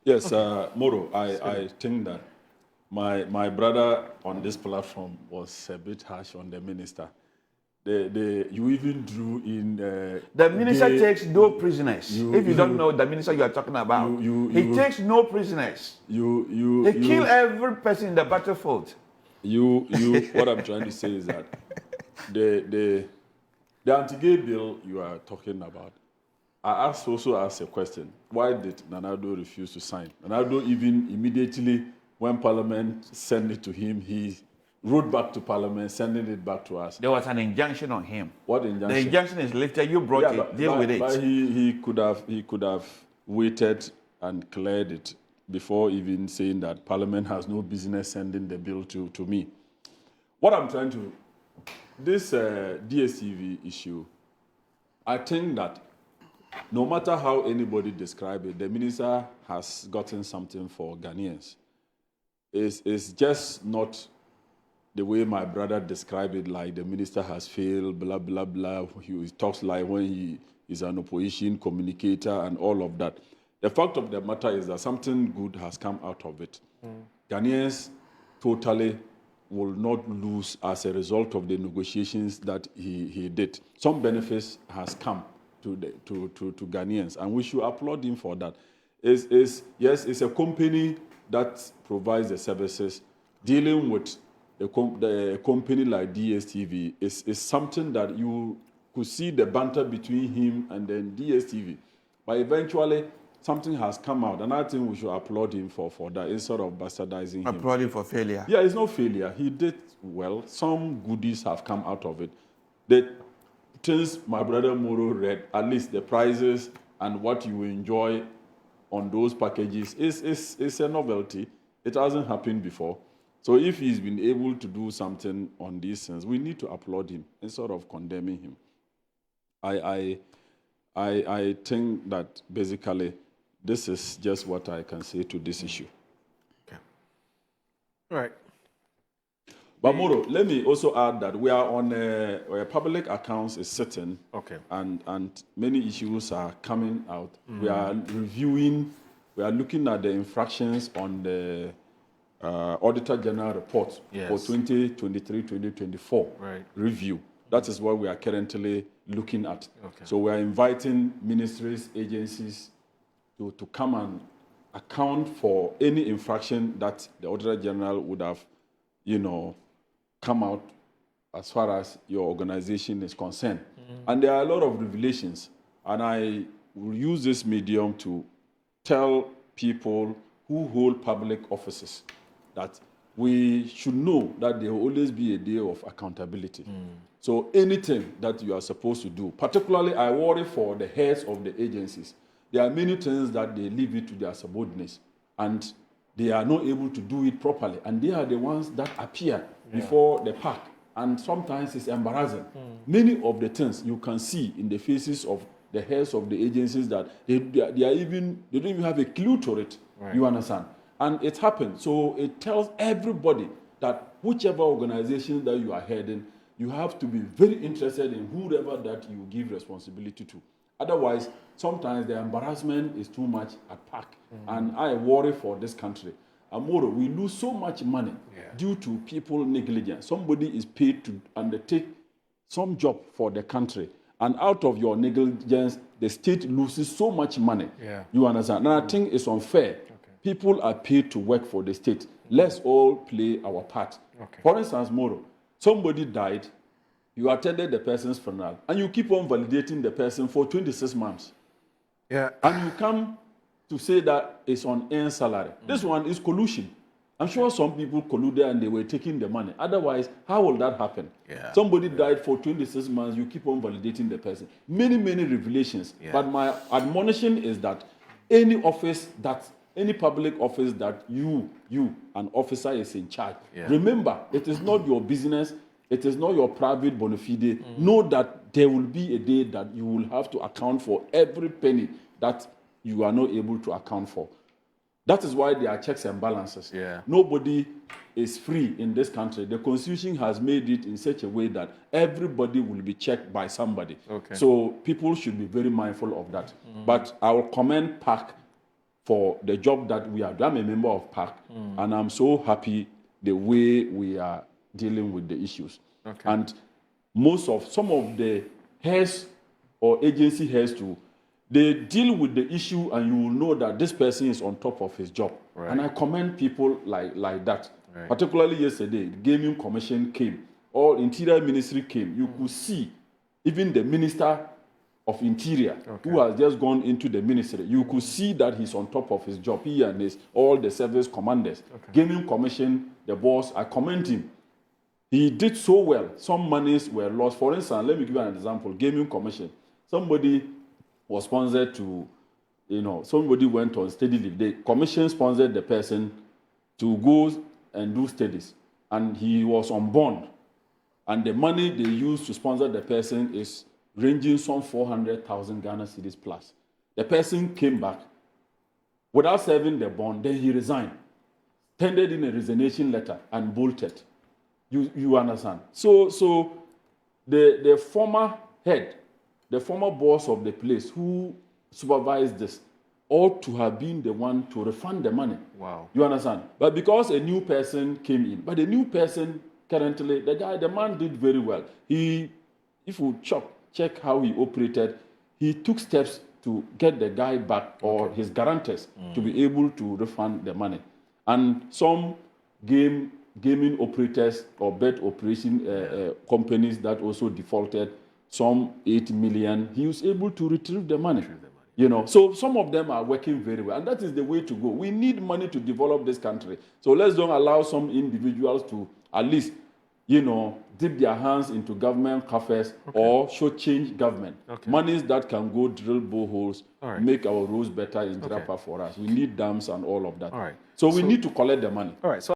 Yes, Moro, I think that my brother on this platform was a bit harsh on the minister. You even drew in... the minister takes no prisoners. If you don't know the minister you are talking about, he takes no prisoners. He kill every person in the battlefield. What I'm trying to say is that the anti-gay bill you are talking about, I also asked a question. Why did Nana-Addo refuse to sign? Nana-Addo even immediately, when Parliament sent it to him, he wrote back to Parliament, sending it back to us. There was an injunction on him. What injunction? The injunction is lifted. You brought it. Deal with it. But he could have waited and cleared it before even saying that Parliament has no business sending the bill to me. What I'm trying to... This DSTV issue, I think that no matter how anybody describe it, the minister has gotten something for Ghanaians. It's just not the way my brother described it, like the minister has failed, blah, blah, blah. He talks like when he is an opposition communicator and all of that. The fact of the matter is that something good has come out of it. Ghanaians totally will not lose as a result of the negotiations that he did. Some benefits has come to Ghanaians, and we should applaud him for that. Yes, it's a company that provides the services. Dealing with a company like DSTV is something that you could see the banter between him and then DSTV. But eventually, something has come out, and I think we should applaud him for that instead of bastardizing him. Applaud him for failure. Yeah, it's no failure. He did well. Some goodies have come out of it. The things my brother Moro read, at least the prices and what you enjoy on those packages is a novelty. It hasn't happened before. So if he's been able to do something on these things, we need to applaud him instead of condemning him. I think that basically this is just what I can say to this issue. Okay. All right. But Moro, let me also add that we are on where public accounts is sitting, okay, and many issues are coming out. We are reviewing, we are looking at the infractions on the Auditor General report for 2023-2024 review. That is what we are currently looking at. Okay. So we are inviting ministries, agencies to come and account for any infraction that the Auditor General would have, come out as far as your organization is concerned. And there are a lot of revelations. And I will use this medium to tell people who hold public offices that we should know that there will always be a day of accountability. So anything that you are supposed to do, particularly I worry for the heads of the agencies. There are many things that they leave it to their subordinates, and they are not able to do it properly. And they are the ones that appear before the pack. And sometimes it's embarrassing. Many of the things you can see in the faces of the heads of the agencies that they don't even have a clue to it. Right. You understand? And it happens. So it tells everybody that whichever organization that you are heading, you have to be very interested in whoever that you give responsibility to. Otherwise, sometimes the embarrassment is too much at pack. And I worry for this country. Amoro, we lose so much money due to people negligence. Somebody is paid to undertake some job for the country, and out of your negligence, the state loses so much money. You understand? And I think it's unfair. People are paid to work for the state. Let's all play our part. For instance, Moro, somebody died, you attended the person's funeral, and you keep on validating the person for 26 months. And you come to say that it's on earned salary. This one is collusion. I'm sure some people colluded and they were taking the money. Otherwise, how will that happen? Somebody died for 26 months, you keep on validating the person. Many, many revelations. But my admonition is that any public office that you, an officer, is in charge, remember, it is not your business, it is not your private bona fide. Know that there will be a day that you will have to account for every penny that you are not able to account for. That is why there are checks and balances. Nobody is free in this country. The Constitution has made it in such a way that everybody will be checked by somebody. So people should be very mindful of that. But I will commend PAC for the job that we are doing. I'm a member of PAC, and I'm so happy the way we are dealing with the issues. Okay. And some of the heads or agency heads too, they deal with the issue, and you will know that this person is on top of his job. Right. And I commend people like that. Right. Particularly yesterday, the Gaming Commission came, all Interior Ministry came. You could see even the Minister of Interior, who has just gone into the ministry. You could see that he's on top of his job. He and all the service commanders. Gaming Commission, the boss, I commend him. He did so well. Some monies were lost. For instance, let me give you an example. Gaming Commission. Somebody was sponsored to, somebody went on study leave. The commission sponsored the person to go and do studies. And he was on bond. And the money they used to sponsor the person is ranging some 400,000 Ghana cedis plus. The person came back without serving the bond, then he resigned, tendered in a resignation letter, and bolted. You understand? So the former head, the former boss of the place who supervised this, ought to have been the one to refund the money. Wow. You understand? But because a new person came in, but the new person currently, the man did very well. If you check how he operated, he took steps to get the guy back, or his guarantors, to be able to refund the money. And some gaming operators or bet operation companies that also defaulted some 8 million, he was able to retrieve the money. So some of them are working very well, and that is the way to go. We need money to develop this country. So let's don't allow some individuals to at least, dip their hands into government coffers or shortchange government. Monies that can go drill boreholes, make our roads better in Jirapa for us. We need dams and all of that. All right. So we need to collect the money. All right. So